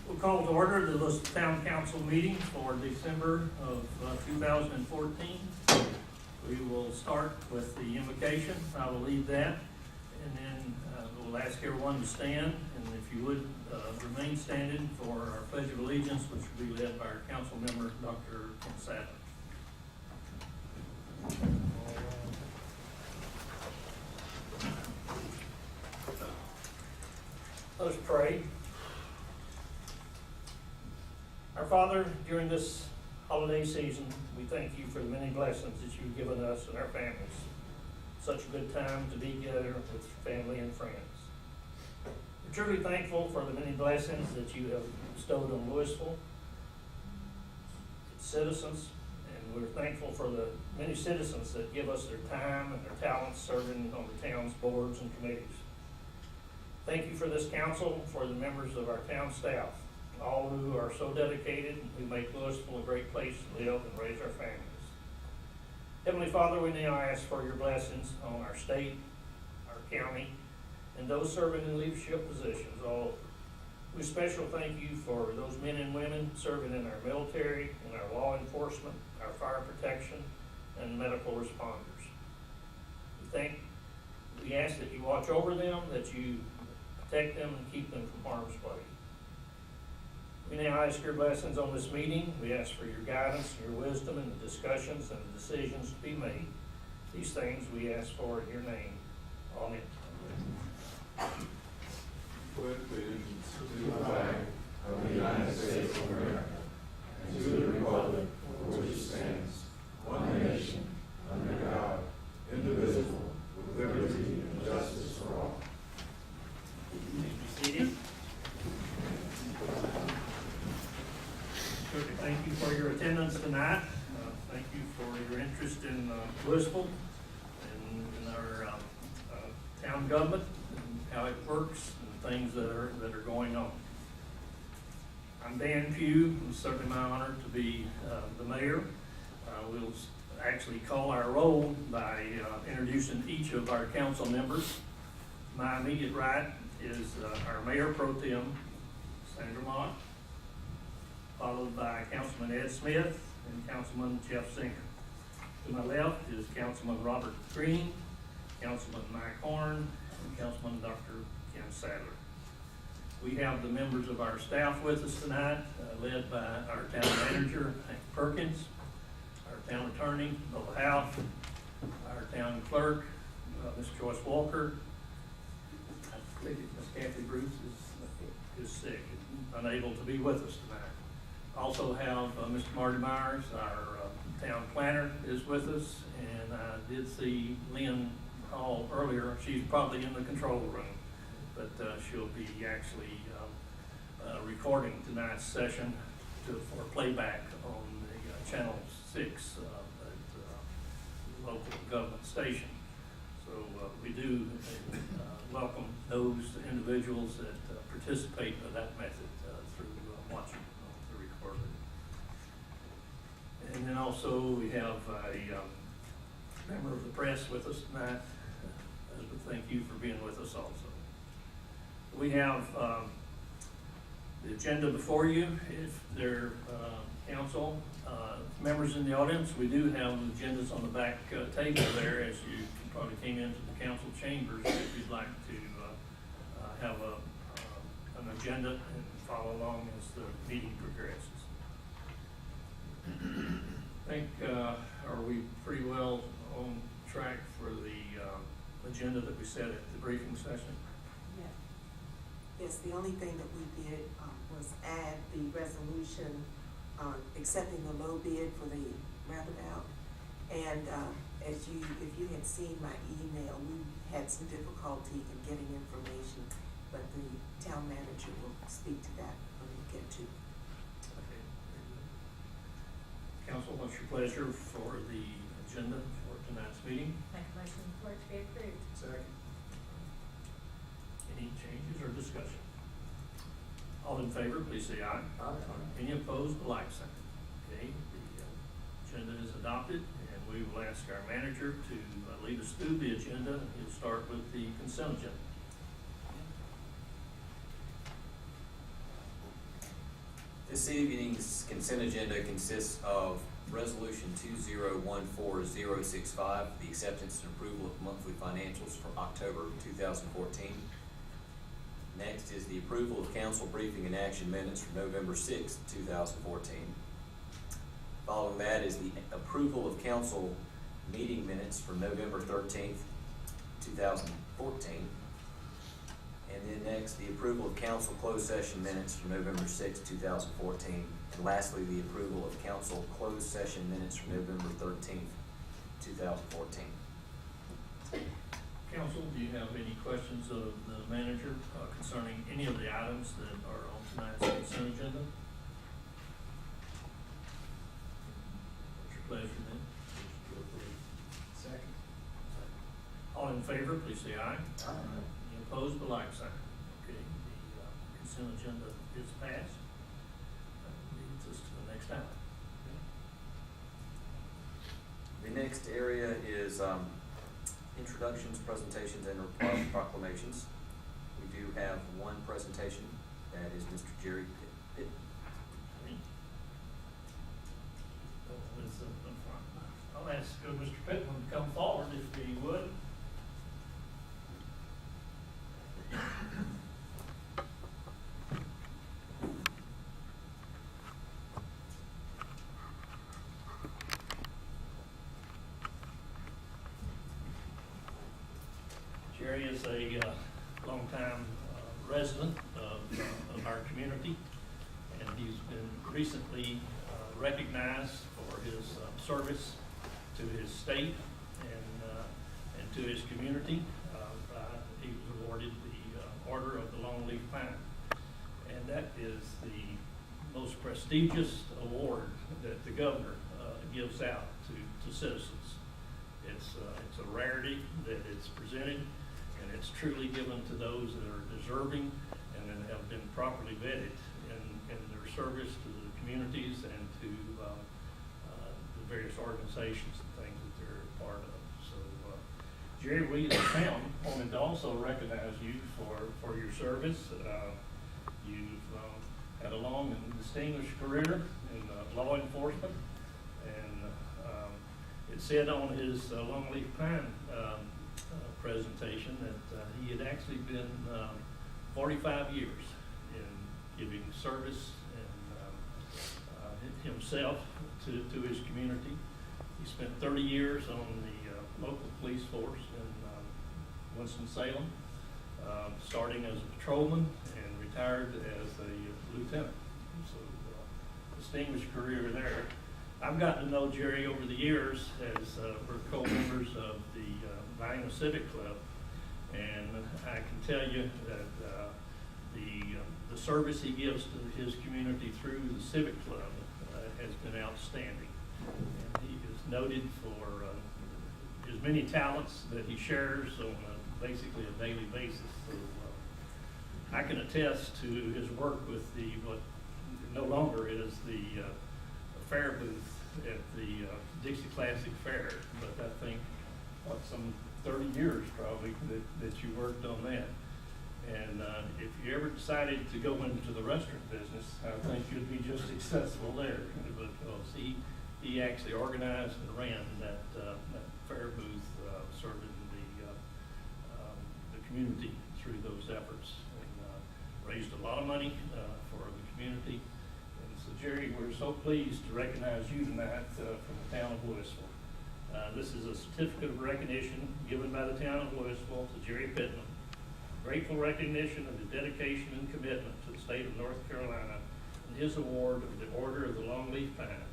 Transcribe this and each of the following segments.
We'll call to order the Lewisville Town Council meeting for December of 2014. We will start with the invocation. I will lead that, and then we'll ask everyone to stand, and if you would remain standing for our Pledge of Allegiance, which will be led by our council member, Dr. Ken Sadler. Let us pray. Our Father, during this holiday season, we thank you for the many blessings that you've given us and our families. Such a good time to be together with family and friends. We're truly thankful for the many blessings that you have bestowed on Lewisville, its citizens, and we're thankful for the many citizens that give us their time and their talents serving on the town's boards and committees. Thank you for this council, for the members of our town staff, all who are so dedicated and who make Lewisville a great place to live and raise our families. Heavenly Father, we now ask for your blessings on our state, our county, and those serving in leadership positions all over. We especially thank you for those men and women serving in our military, in our law enforcement, our fire protection, and medical responders. We ask that you watch over them, that you protect them and keep them from harm's way. We now ask your blessings on this meeting. We ask for your guidance, your wisdom in the discussions and the decisions to be made. These things we ask for in your name. Amen. Pledge allegiance to the flag of the United States of America and to the republic for which it stands, one nation, under God, indivisible, with liberty and justice for all. Be seated. Thank you for your attendance tonight. Thank you for your interest in Lewisville and in our town government and how it works and things that are going on. I'm Dan Pugh. It's certainly my honor to be the mayor. We'll actually call our roll by introducing each of our council members. My immediate right is our Mayor Pro Tem, Sandra Mott, followed by Councilman Ed Smith and Councilman Jeff Singer. To my left is Councilman Robert Green, Councilman Mike Horn, and Councilman Dr. Ken Sadler. We have the members of our staff with us tonight, led by our town manager, Hank Perkins, our town attorney, Bill Howe, our town clerk, Ms. Joyce Walker. I think Ms. Kathy Bruce is sick, unable to be with us tonight. Also have Mr. Marty Myers, our town planner, is with us, and I did see Lynn Hall earlier. She's probably in the control room, but she'll be actually recording tonight's session for playback on the Channel 6 local government station. So we do welcome those individuals that participate in that method through watching the recording. And then also we have a member of the press with us tonight. Thank you for being with us also. We have the agenda before you. If there are council members in the audience, we do have agendas on the back table there as you probably came into the council chambers if you'd like to have an agenda and follow along as the meeting progresses. I think, are we pretty well on track for the agenda that we set at the briefing session? Yeah. Yes, the only thing that we did was add the resolution accepting the low bid for the roundabout. And if you had seen my email, we had some difficulty in getting information, but the town manager will speak to that when we get to. Okay. Council, what's your pleasure for the agenda for tonight's meeting? Make a motion for it to be approved. Second. Any changes or discussion? All in favor, please say aye. Aye. Any opposed, the like sign. Okay, the agenda is adopted, and we will ask our manager to lead us through the agenda. He'll start with the consent agenda. This evening's consent agenda consists of Resolution 2014065, the acceptance and approval of monthly financials for October 2014. Next is the approval of council briefing and action minutes for November 6th, 2014. Following that is the approval of council meeting minutes for November 13th, 2014. And then next, the approval of council closed session minutes for November 6th, 2014. And lastly, the approval of council closed session minutes for November 13th, 2014. Council, do you have any questions of the manager concerning any of the items that are on tonight's consent agenda? What's your pleasure then? Second. All in favor, please say aye. Any opposed, the like sign. Okay, the consent agenda is passed. That leads us to the next item. The next area is introductions, presentations, and proclamations. We do have one presentation. That is Mr. Jerry Pitt. I'll ask Mr. Pittman to come forward if he would. Jerry is a longtime resident of our community, and he's been recently recognized for his service to his state and to his community. He was awarded the Order of the Longleaf Pine, and that is the most prestigious award that the governor gives out to citizens. It's a rarity that it's presented, and it's truly given to those that are deserving and that have been properly vetted in their service to the communities and to the various organizations and things that they're a part of. So, Jerry, we as a town wanted to also recognize you for your service. You've had a long and distinguished career in law enforcement, and it said on his Longleaf Pine presentation that he had actually been 45 years in giving service and himself to his community. He spent 30 years on the local police force in Winston-Salem, starting as a patrolman and retired as a lieutenant. So distinguished career there. I've gotten to know Jerry over the years as we're co-members of the Vining Civic Club, and I can tell you that the service he gives to his community through the Civic Club has been outstanding. And he is noted for his many talents that he shares on basically a daily basis. So I can attest to his work with what no longer is the fair booth at the Dixie Classic Fair, but I think some 30 years probably that you worked on that. And if you ever decided to go into the restaurant business, I think you'd be just successful there, because he actually organized and ran that fair booth, serving the community through those efforts, and raised a lot of money for the community. And so, Jerry, we're so pleased to recognize you tonight from the town of Lewisville. This is a certificate of recognition given by the town of Lewisville to Jerry Pittman. Grateful recognition of his dedication and commitment to the state of North Carolina, and his award of the Order of the Longleaf Pine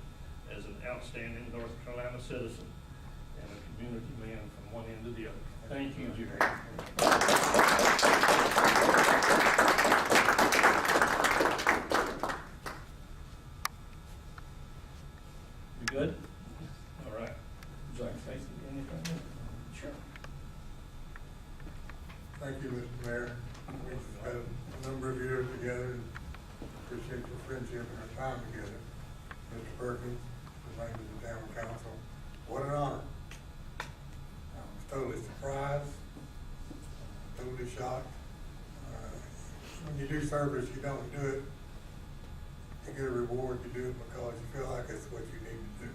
as an outstanding North Carolina citizen and a community man from one end to the other. Thank you, Jerry. You good? All right. Would you like to say anything? Sure. Thank you, Mr. Mayor. We've spent a number of years together, and appreciate your friendship and our time together. Mr. Perkins, the name of the Town Council, what an honor. I was totally surprised, totally shocked. When you do service, you don't do it to get a reward, you do it because you feel like it's what you need to do.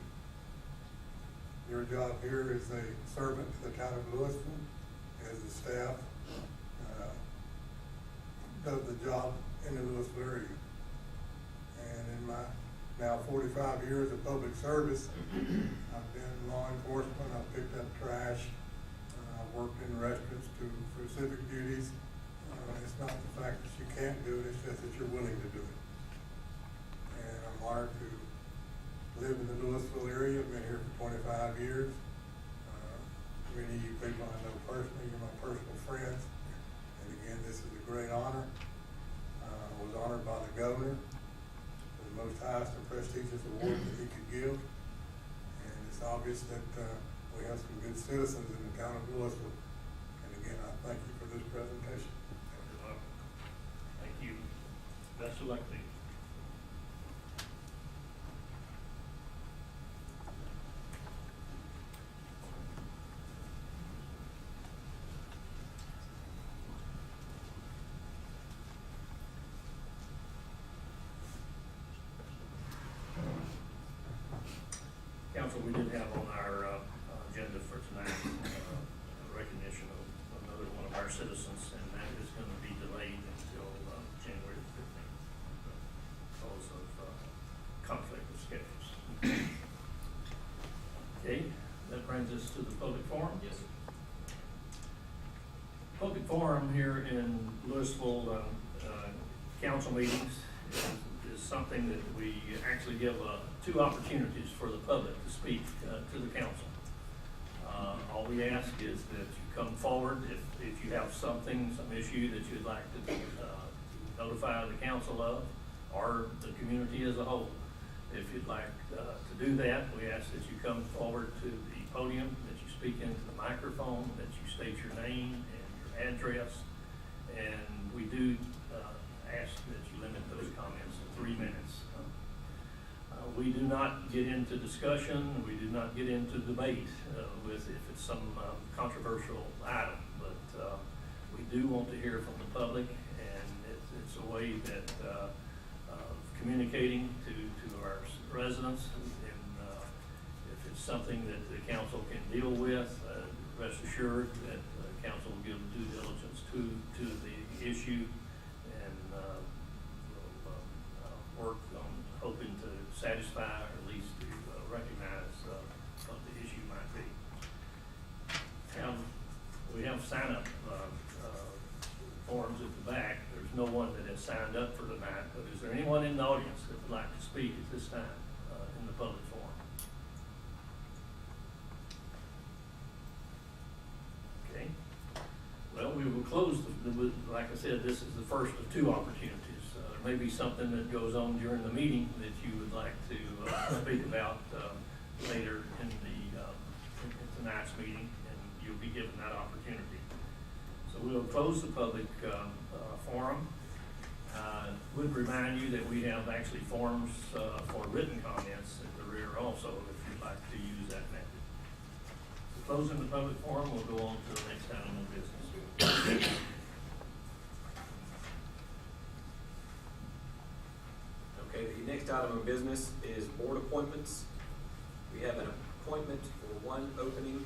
Your job here is a servant to the town of Lewisville, as the staff does the job in the Lewisville area. And in my now 45 years of public service, I've been in law enforcement, I've picked up trash, I've worked in restaurants for civic duties. It's not the fact that you can't do it, it's just that you're willing to do it. And I'm honored to live in the Lewisville area. I've been here for 25 years. Many of you people I know personally, you're my personal friends. And again, this is a great honor. I was honored by the governor for the most highest and prestigious award that he could give. And it's obvious that we have some good citizens in the town of Lewisville. And again, I thank you for this presentation. Thank you. Best of luck to you. Council, we did have on our agenda for tonight recognition of another one of our citizens, and that is going to be delayed until January 15th because of conflict of schedules. Okay, that brings us to the public forum. Yes, sir. Public forum here in Lewisville, council meetings is something that we actually give two opportunities for the public to speak to the council. All we ask is that you come forward if you have something, some issue that you'd like to notify the council of, or the community as a whole. If you'd like to do that, we ask that you come forward to the podium, that you speak into the microphone, that you state your name and your address, and we do ask that you limit those comments to 3 minutes. We do not get into discussion, we do not get into debate with if it's some controversial item, but we do want to hear from the public, and it's a way that of communicating to our residents, and if it's something that the council can deal with, rest assured that the council will give due diligence to the issue, and we'll work on hoping to satisfy, or at least to recognize what the issue might be. We have sign-up forms at the back. There's no one that has signed up for tonight, but is there anyone in the audience that would like to speak at this time in the public forum? Okay. Well, we will close, like I said, this is the first of two opportunities. There may be something that goes on during the meeting that you would like to speak about later in tonight's meeting, and you'll be given that opportunity. So we'll close the public forum. Would remind you that we have actually forms for written comments at the rear also, if you'd like to use that method. So closing the public forum, we'll go on to the next item of business. Okay, the next item of business is board appointments. We have an appointment for one opening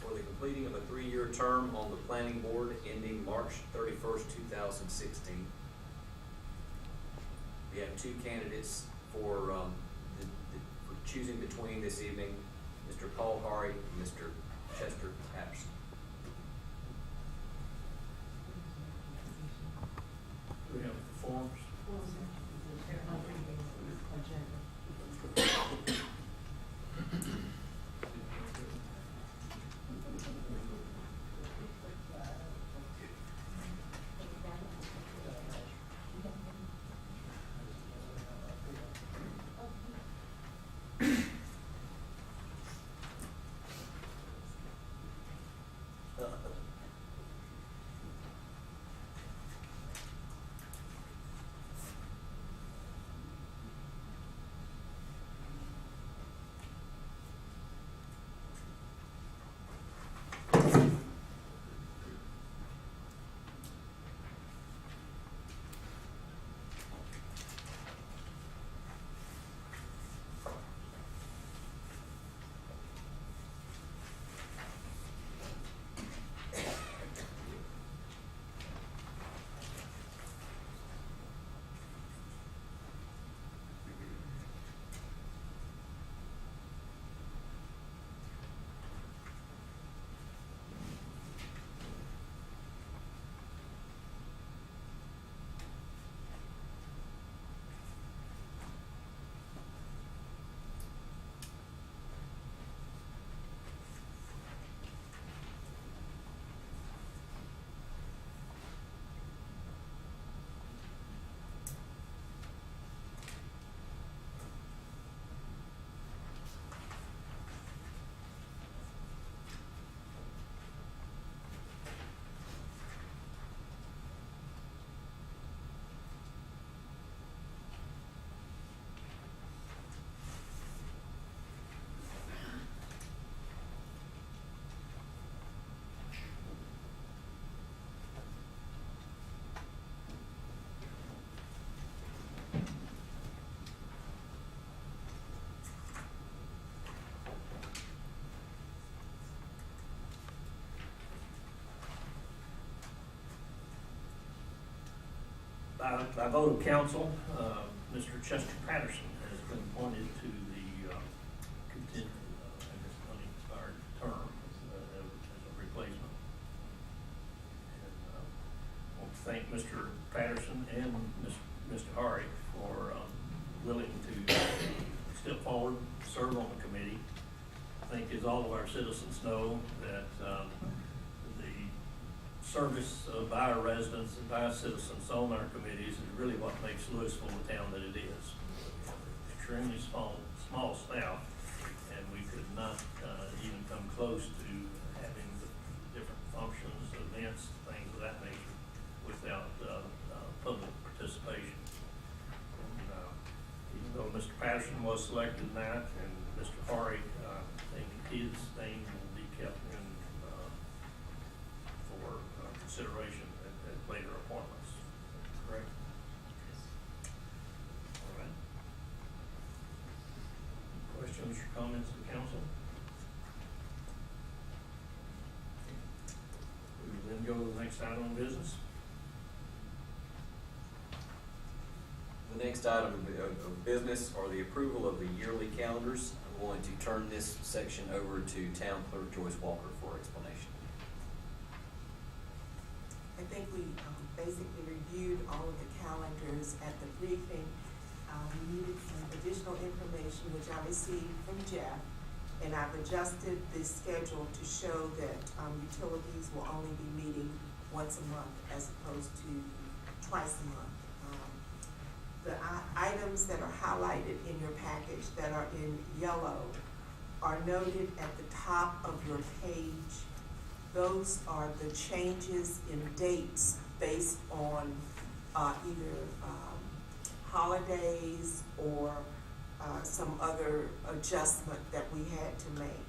for the completing of a 3-year term on the planning board ending March 31st, 2016. We have two candidates for choosing between this evening, Mr. Paul Hari and Mr. Chester Patterson. Do we have the forms? By vote of council, Mr. Chester Patterson has been appointed to the unexpired term as a replacement. And I want to thank Mr. Patterson and Mr. Hari for willing to step forward, serve on the committee. I think as all of our citizens know that the service of our residents and our citizens on our committees is really what makes Lewisville the town that it is. We have an extremely small staff, and we could not even come close to having the different functions, events, things of that nature without public participation. And, even though Mr. Patterson was selected in that, and Mr. Hari, I think his name will be kept in for consideration at later appointments. Correct? All right. Questions or comments to council? We will then go to the next item of business. The next item of business are the approval of the yearly calendars. I'm going to turn this section over to Town Clerk Joyce Walker for explanation. I think we basically reviewed all of the calendars at the briefing. We needed some additional information, which I received from Jeff, and I've adjusted the schedule to show that utilities will only be meeting once a month as opposed to twice a month. The items that are highlighted in your package that are in yellow are noted at the top of your page. Those are the changes in dates based on either holidays or some other adjustment that we had to make.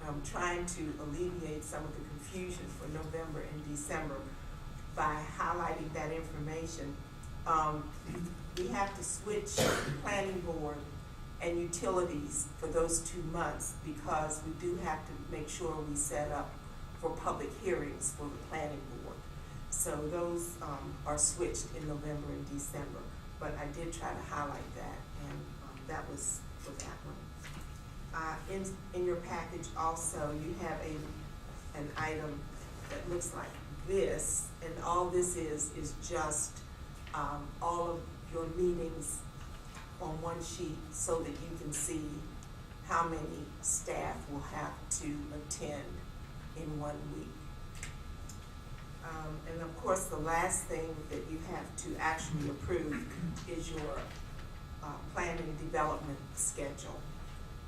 I'm trying to alleviate some of the confusion for November and December by highlighting that information. We have to switch planning board and utilities for those 2 months because we do have to make sure we set up for public hearings for the planning board. So those are switched in November and December, but I did try to highlight that, and that was for that one. In your package also, you have an item that looks like this, and all this is just all of your meetings on one sheet so that you can see how many staff will have to attend in 1 week. And of course, the last thing that you have to actually approve is your planning and development schedule.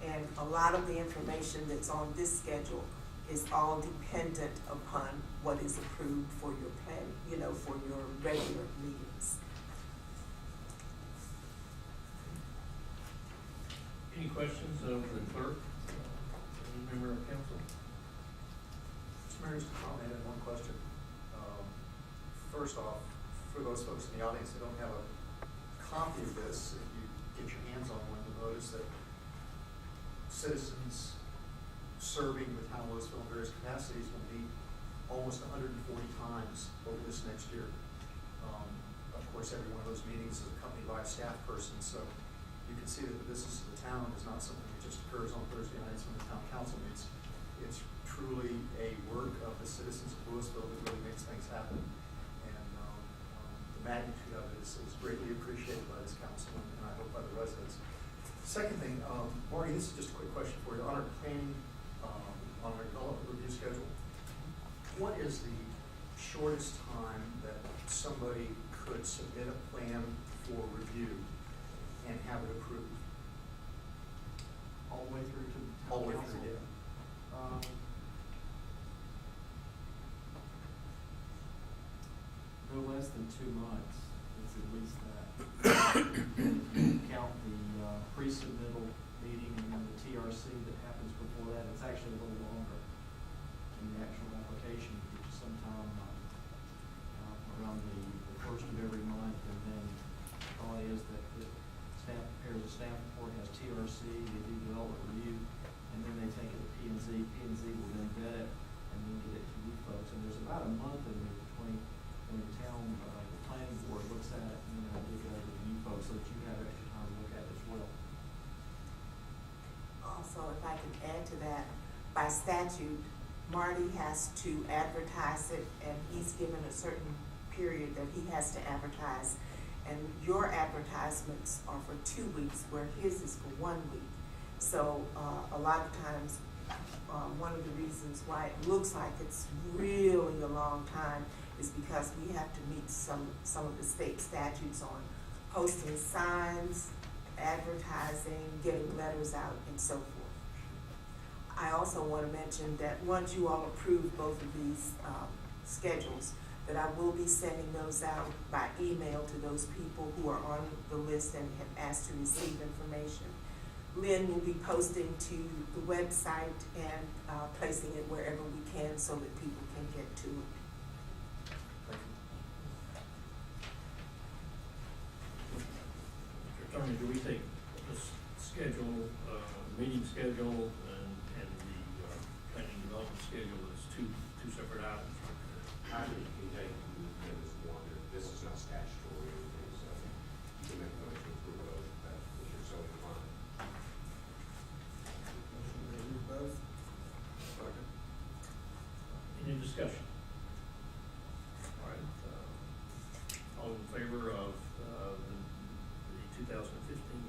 And a lot of the information that's on this schedule is all dependent upon what is approved for your plan, for your regular meetings. Any questions of the clerk? Any member of council? Mr. Mayor, just a comment and one question. First off, for those folks in the audience that don't have a copy of this, if you get your hands on one, you'll notice that citizens serving the town of Lewisville in various capacities will meet almost 140 times over this next year. Of course, every one of those meetings is accompanied by a staff person, so you can see that the business of the town is not something that just occurs on Thursday nights when the town council meets. It's truly a work of the citizens of Lewisville that really makes things happen. And the magnitude of it is greatly appreciated by this council and I hope by the residents. Second thing, Marty, this is just a quick question for you. On our planning, on our development review schedule, what is the shortest time that somebody could submit a plan for review and have it approved? All the way through to All the way council? through, yeah. No less than 2 months, it's at least that. Count the pre-submittal meeting and then the TRC that happens before that, it's actually a little longer than the actual application, which is sometime around the first of every month, and then the thought is that the staff prepares a staff report, has TRC, they do development review, and then they take it to P&Z. P&Z will then vet it and then get it to you folks, and there's about a month in there between when the town, planning board looks at it, and then I'll give it over to you folks so that you have extra time to look at it as well. Also, if I can add to that, by statute, Marty has to advertise it, and he's given a certain period that he has to advertise. And your advertisements are for 2 weeks, where his is for 1 week. So, a lot of times, one of the reasons why it looks like it's really a long time is because we have to meet some of the state statutes on posting signs, advertising, getting letters out, and so forth. I also want to mention that once you all approve both of these schedules, that I will be sending those out by email to those people who are on the list and have asked to receive information. Lynn will be posting to the website and placing it wherever we can so that people can get to it. Mr. Attorney, do we take this schedule, meeting schedule and the planning development schedule as two separate items? I think you can take them as one. This is not statutory or anything, so you can make a motion to approve both, if you're so inclined. Motion to approve both. Second. Any discussion? All right, all in favor of the 2015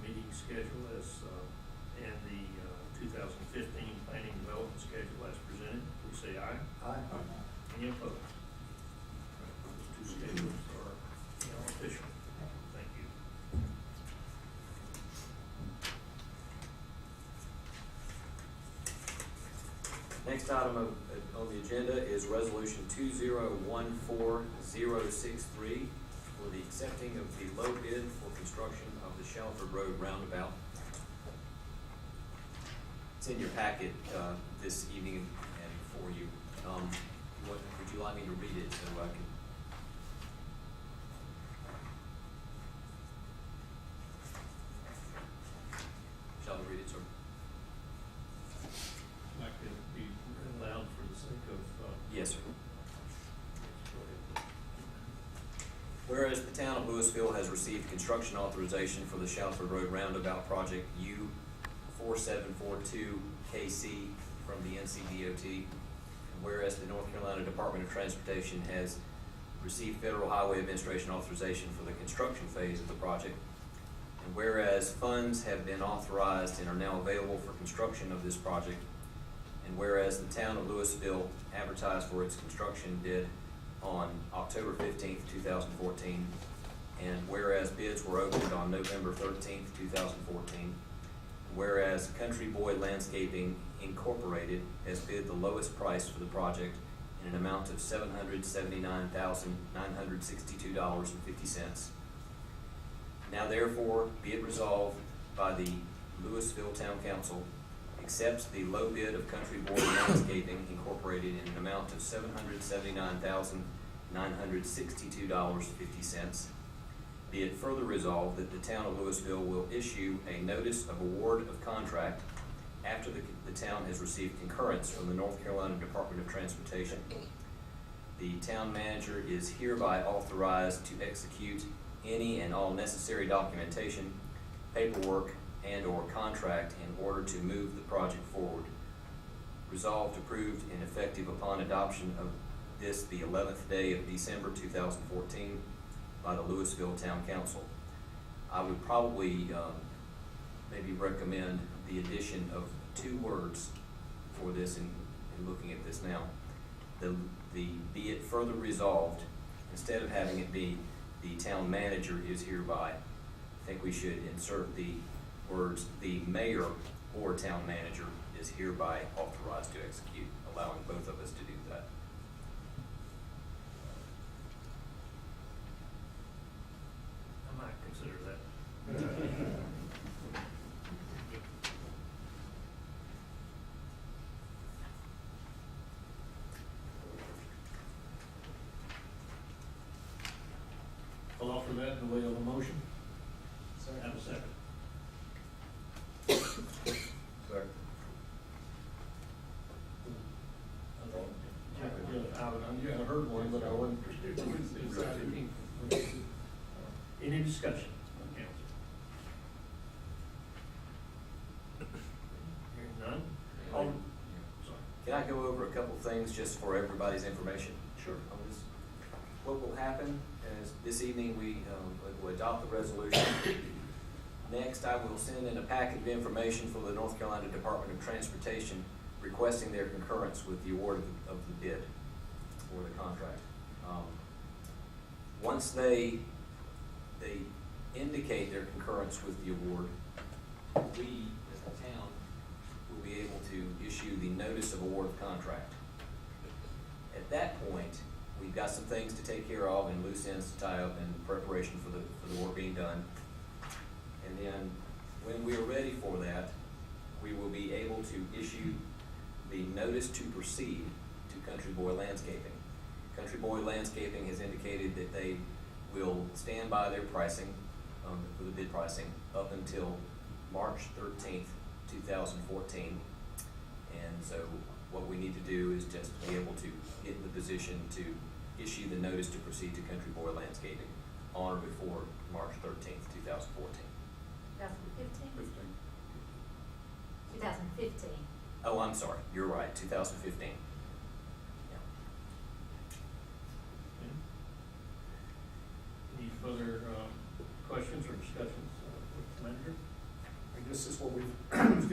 meeting schedule as, and the 2015 planning development schedule as presented, please say aye. Aye. Any opposed? All right, those two schedules are now official. Thank you. Next item on the agenda is Resolution 2014-063 for the accepting of the low bid for construction of the Shelford Road roundabout. It's in your packet this evening and for you. What would you like me to read it so I can? Shall I read it, sir? Like to be read aloud for the sake of, Yes, sir. go ahead. Whereas the town of Lewisville has received construction authorization for the Shelford Road Roundabout Project U4742 KC from the NCDOT, and whereas the North Carolina Department of Transportation has received Federal Highway Administration authorization for the construction phase of the project, and whereas funds have been authorized and are now available for construction of this project, and whereas the town of Lewisville advertised for its construction bid on October 15th, 2014, and whereas bids were opened on November 13th, 2014, whereas Country Boy Landscaping Incorporated has bid the lowest price for the project in an amount of $779,962.50. Now therefore be it resolved by the Lewisville Town Council accepts the low bid of Country Boy Landscaping Incorporated in an amount of $779,962.50. Be it further resolved that the town of Lewisville will issue a notice of award of contract after the town has received concurrence from the North Carolina Department of Transportation. The town manager is hereby authorized to execute any and all necessary documentation, paperwork, and/or contract in order to move the project forward. Resolved, approved, and effective upon adoption of this the 11th day of December 2014 by the Lewisville Town Council. I would probably maybe recommend the addition of 2 words for this in looking at this now. The be it further resolved, instead of having it be the town manager is hereby, I think we should insert the words the mayor or town manager is hereby authorized to execute, allowing both of us to do that. I might consider that. I'll offer that in the way of a motion. Have a second. Second. Yeah, I heard one, but I wasn't. Second. Any discussion on council? Hearing none? All, sorry. Can I go over a couple things just for everybody's information? Sure. On this? What will happen is this evening we will adopt the resolution. Next, I will send in a packet of information for the North Carolina Department of Transportation requesting their concurrence with the award of the bid or the contract. Once they indicate their concurrence with the award, we, as a town, will be able to issue the notice of award of contract. At that point, we've got some things to take care of and loose ends to tie up in preparation for the work being done. And then, when we are ready for that, we will be able to issue the notice to proceed to Country Boy Landscaping. Country Boy Landscaping has indicated that they will stand by their pricing, for the bid pricing, up until March 13th, 2014. And so what we need to do is just be able to get in the position to issue the notice to proceed to Country Boy Landscaping on or before March 13th, 2014. 2015? 2015. Oh, I'm sorry, you're right, 2015. Yeah. Any further questions or discussions with the manager? I mean, this is what we've,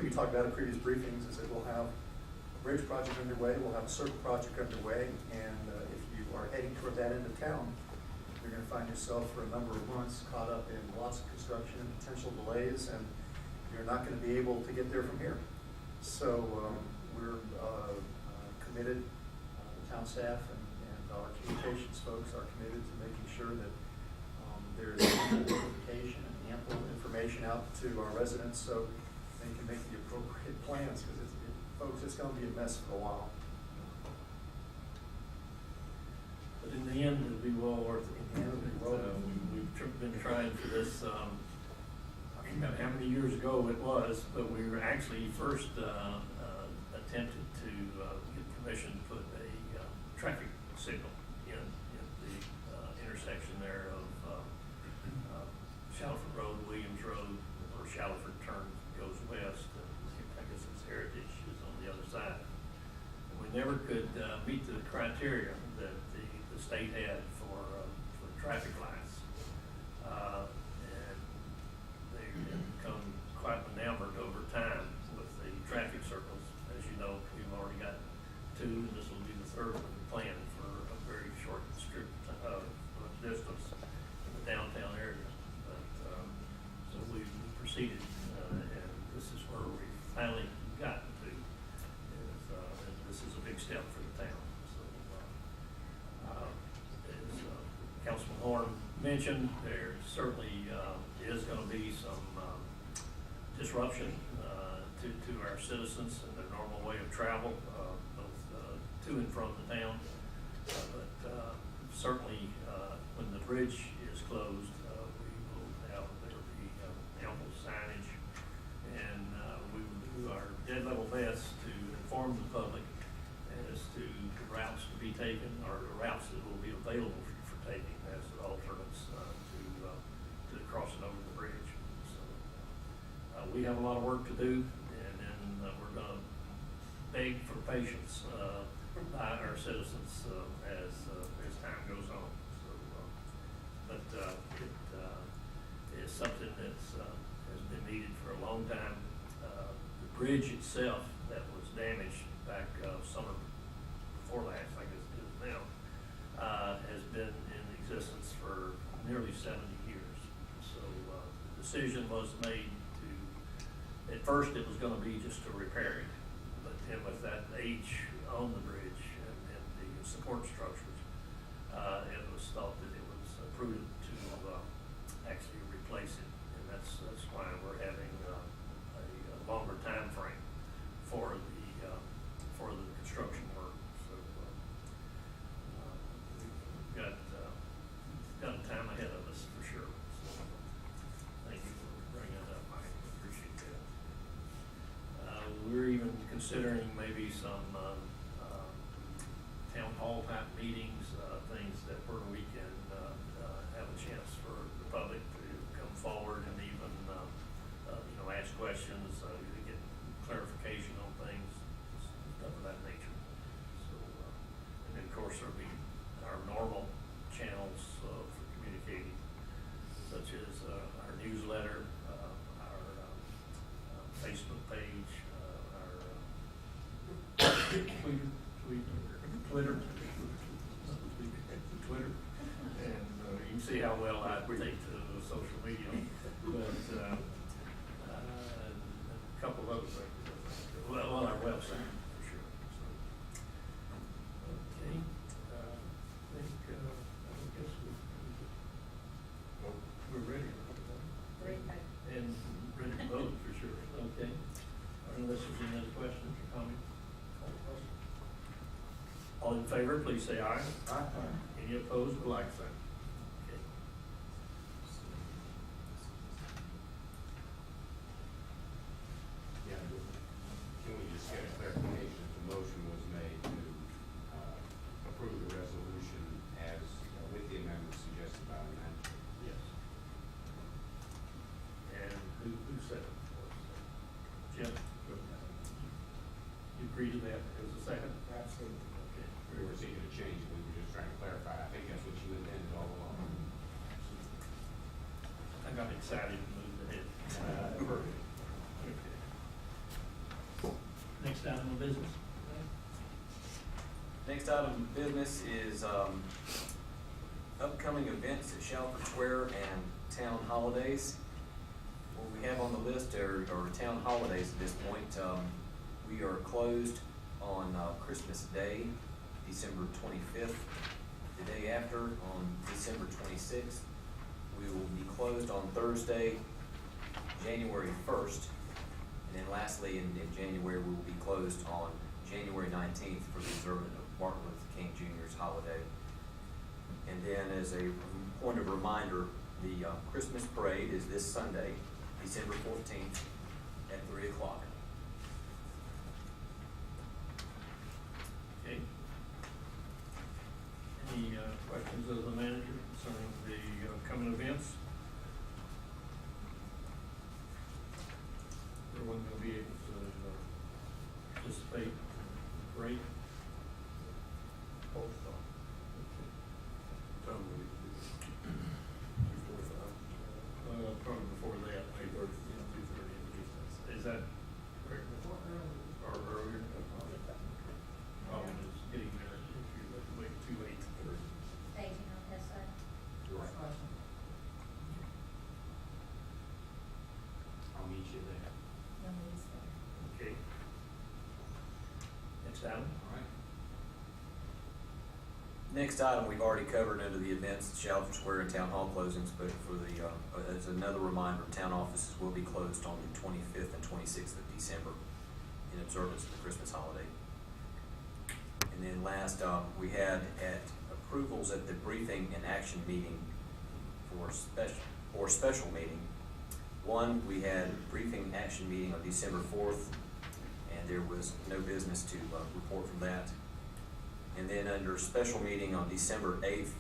we talked about in previous briefings, is that we'll have a bridge project underway, we'll have a circle project underway, and if you are heading toward that end of town, you're gonna find yourself for a number of months caught up in lots of construction and potential delays, and you're not gonna be able to get there from here. So, we're committed, the town staff and our communications folks are committed to making sure that there's ample notification and ample information out to our residents so they can make the appropriate plans, because folks, it's gonna be a mess for a while. But in the end, it'll be well worth it. In the end, it'll be well worth it. We've been trying for this, I forgot how many years ago it was, but we were actually first attempted to get permission to put a traffic signal in the intersection there of Shallowford Road, Williams Road, or Shallowford turn goes west, and I guess it's Heritage is on the other side. And we never could meet the criteria that the state had for traffic lights. And they've become quite enamored over time with the traffic circles. As you know, we've already got 2, and this will be the 3rd one planned for a very short strip of distance in the downtown area. But, so we proceeded, and this is where we finally gotten to, is, and this is a big step for the town. So, as Councilman Horn mentioned, there certainly is gonna be some disruption to our citizens and their normal way of travel, both to and from the town. But certainly, when the bridge is closed, there will be ample signage, and we will do our dead level best to inform the public as to the routes to be taken, or the routes that will be available for taking as alternates to crossing over the bridge. So we have a lot of work to do, and then we're going to beg for patience by our citizens as time goes on. So, but it is something that's has been needed for a long time. The bridge itself that was damaged back summer before last, I guess it is now, has been in existence for nearly 70 years. So the decision was made to, at first it was going to be just to repair it, but then with that age on the bridge and the support structures, it was thought that it was prudent to actually replace it, and that's why we're having a longer time frame for the construction work. So we've got time ahead of us for sure. So thank you for bringing that up, Mike. Appreciate that. We're even considering maybe some town hall type meetings, things that where we can have a chance for the public to newsletter, our Facebook page, our Twitter, and you can see how well I take to the social media, but a couple of other things, well, on our website, for sure, so. Okay, I guess we're ready. And ready to vote, for sure, okay. Unless there's any other questions or comments? All in favor, please say aye. Aye. Any opposed, with like sign. Okay. Yeah, can we just get a clarification if the motion was made to approve the resolution as, with the amendment suggested by the manager? Yes. And who said it? Jim? You agree to that as a second? Absolutely. Okay. We were seeking a change, we were just trying to clarify. I think that's what you intended all along. I got excited and moved ahead. Perfect. Okay. Next item of business. Next item of business is upcoming events at Shalford Square and town holidays. What we have on the list are town holidays at this point. We are closed on Christmas Day, December 25th. The day after, on December 26th. We will be closed on Thursday, January 1st. And then lastly, in January, we will be closed on January 19th for the observance of Martin Luther King Jr.'s holiday. And then as a point of reminder, the Christmas parade is this Sunday, December 14th at 3 o'clock. Okay. Any questions of the manager concerning the upcoming events? Everyone gonna be able to participate in the parade? Both of them. Probably before that, maybe, 2:30. Is that correct? Or earlier? Problem is getting there if you wait too late. Staging on this side. I'll meet you there. No means there. Okay. Next item? All right. Next item we've already covered under the events, Shalford Square and Town Hall closings, but for the, as another reminder, town offices will be closed on the 25th and 26th of December in observance of the Christmas holiday. And then last, we had at approvals at the briefing and action meeting for special meeting. One, we had briefing action meeting on December 4th, and there was no business to report from that. And then under special meeting on December 8th,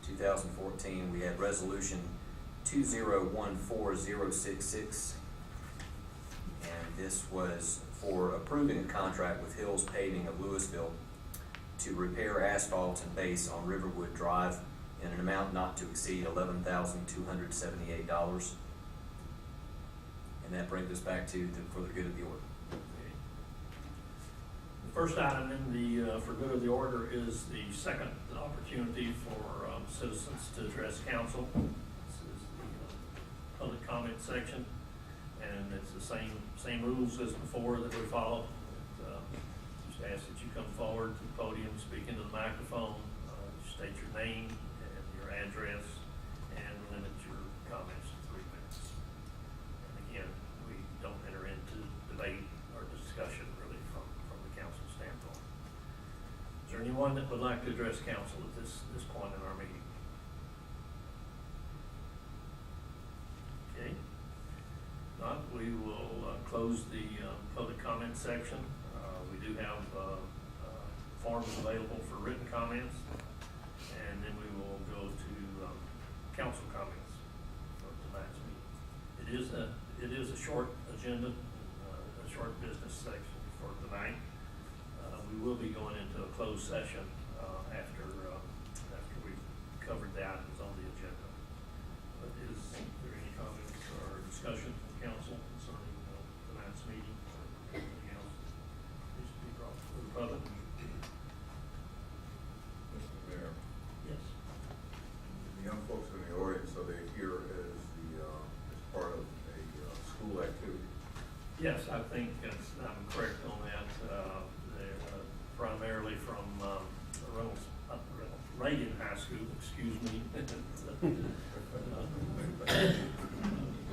2014, we had resolution 2014066. And this was for approving a contract with Hills Paving of Lewisville to repair asphalt and base on Riverwood Drive in an amount not to exceed $11,278. And that brings us back to for the good of the order. The first item in the, for good of the order is the second opportunity for citizens to address council. This is the public comment section, and it's the same rules as before that we follow. Just ask that you come forward to the podium, speak into the microphone, state your name and your address, and limit your comments to 3 minutes. And again, we don't enter into debate or discussion really from the council standpoint. Is there anyone that would like to address council at this point in our meeting? Okay. Not, we will close the public comment section. We do have forms available for written comments, and then we will go to council comments for tonight's meeting. It is a short agenda, a short business section for tonight. We will be going into a closed session after we've covered that is on the agenda. But is there any comments Yes, I think I'm correct on that. They're primarily from Reagan High School, excuse me.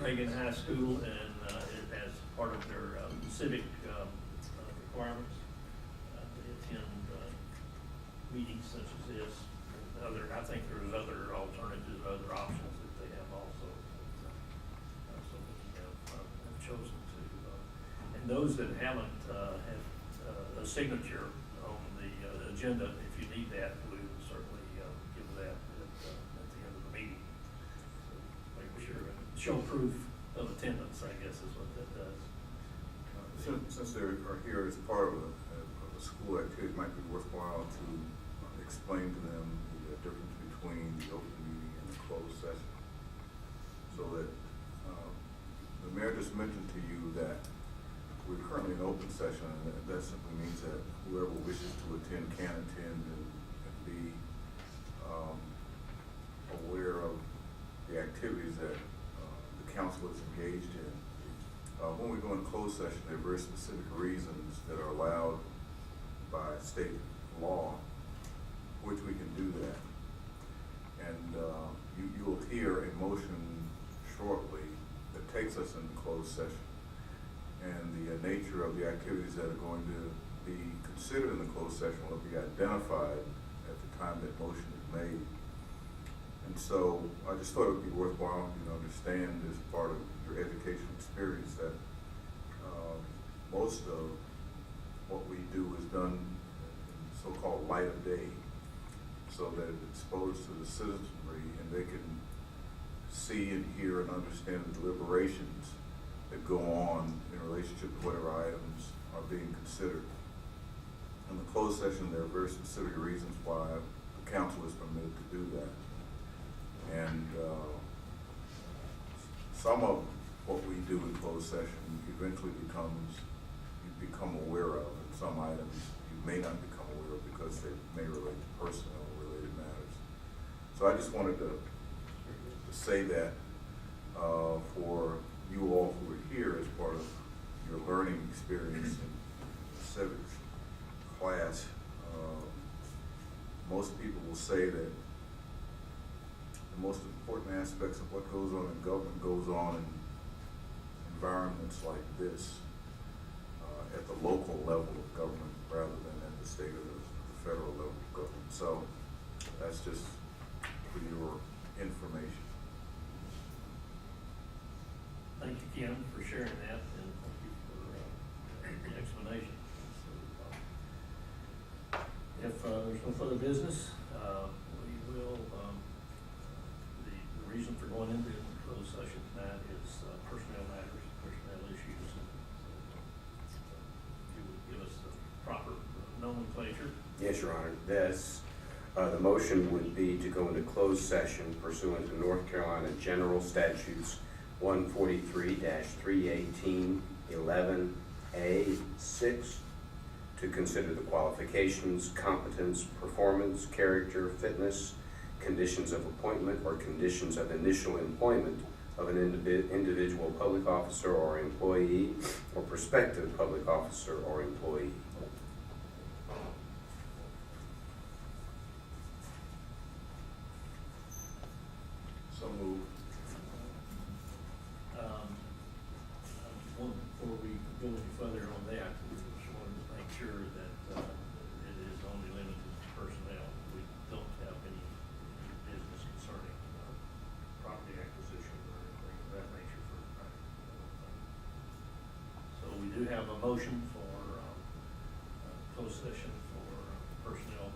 Reagan High School, and as part of their civic requirements, they attend meetings such as this. I think there's other alternatives, other options that they have also. So we have chosen to, and those that haven't had a signature on the agenda, if you need that, we will certainly give that at the end of the meeting. So make sure and show proof of attendance, I guess is what that does. Since they are here as part of a school activity, it might be worthwhile to explain to them the difference between the open meeting and the closed session. So that, the mayor just mentioned to you that we're currently in open session, and that simply means that whoever wishes to attend can attend and be aware of the activities that the council is engaged in. When we go in closed session, there are very specific reasons that are allowed by state law, which we can do that. And you will hear a motion shortly that takes us into closed session. And the nature of the activities that are going to be considered in the closed session will be identified at the time that motion is made. And so I just thought it would be worthwhile for you to understand as part of your educational experience that most of what we do is done in so-called light of day, so that it's exposed to the citizenry and they can see and hear and understand the deliberations that go on in relationship to whatever items are being considered. In the closed session, there are very specific reasons why the council is permitted to do that. And some of what we do in closed session eventually you become aware of, and some items you may not become aware of because they may relate to personnel related matters. So I just wanted to say that for you all who are here as part of your learning experience in civics class, most people will say that the most important aspects of what goes on in government goes on in environments like this, at the local level of government rather than at the state or the federal level of government. So that's just for your information. Thank you, Ken, for sharing that, and thank you for the explanation. So, if there's no further business, we will, the reason for going into closed session tonight is personnel matters, personnel issues. So, you would give us the proper nomenclature. Yes, Your Honor. The motion would be to go into closed session pursuant to North Carolina General Statutes 143-318-11A6 to consider the qualifications, competence, performance, character, fitness, conditions of appointment, or conditions of initial employment of an individual public officer or employee or prospective public officer or employee. So moved. Before we go any further on that, we just wanted to make sure that it is only limited to personnel. We don't have any business concerning property acquisition or anything of that nature for so we do have a motion for closed session for personnel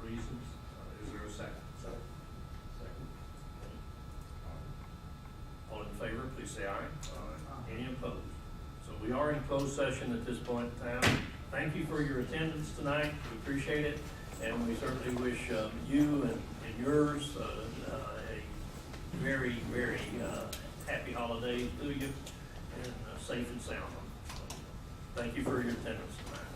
reasons. Is there a second? Second. Okay. All in favor, please say aye. Any opposed? So we are in closed session at this point in time. Thank you for your attendance tonight. We appreciate it. And we certainly wish you and yours a very, very happy holidays to you and safe and sound. Thank you for your attendance tonight.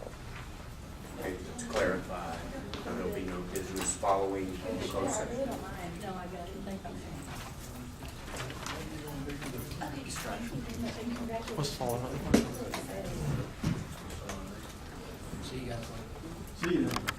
Okay, to clarify, there'll be no business following the closed session. No, I got it. Thank you. He's trying. What's falling on? See you.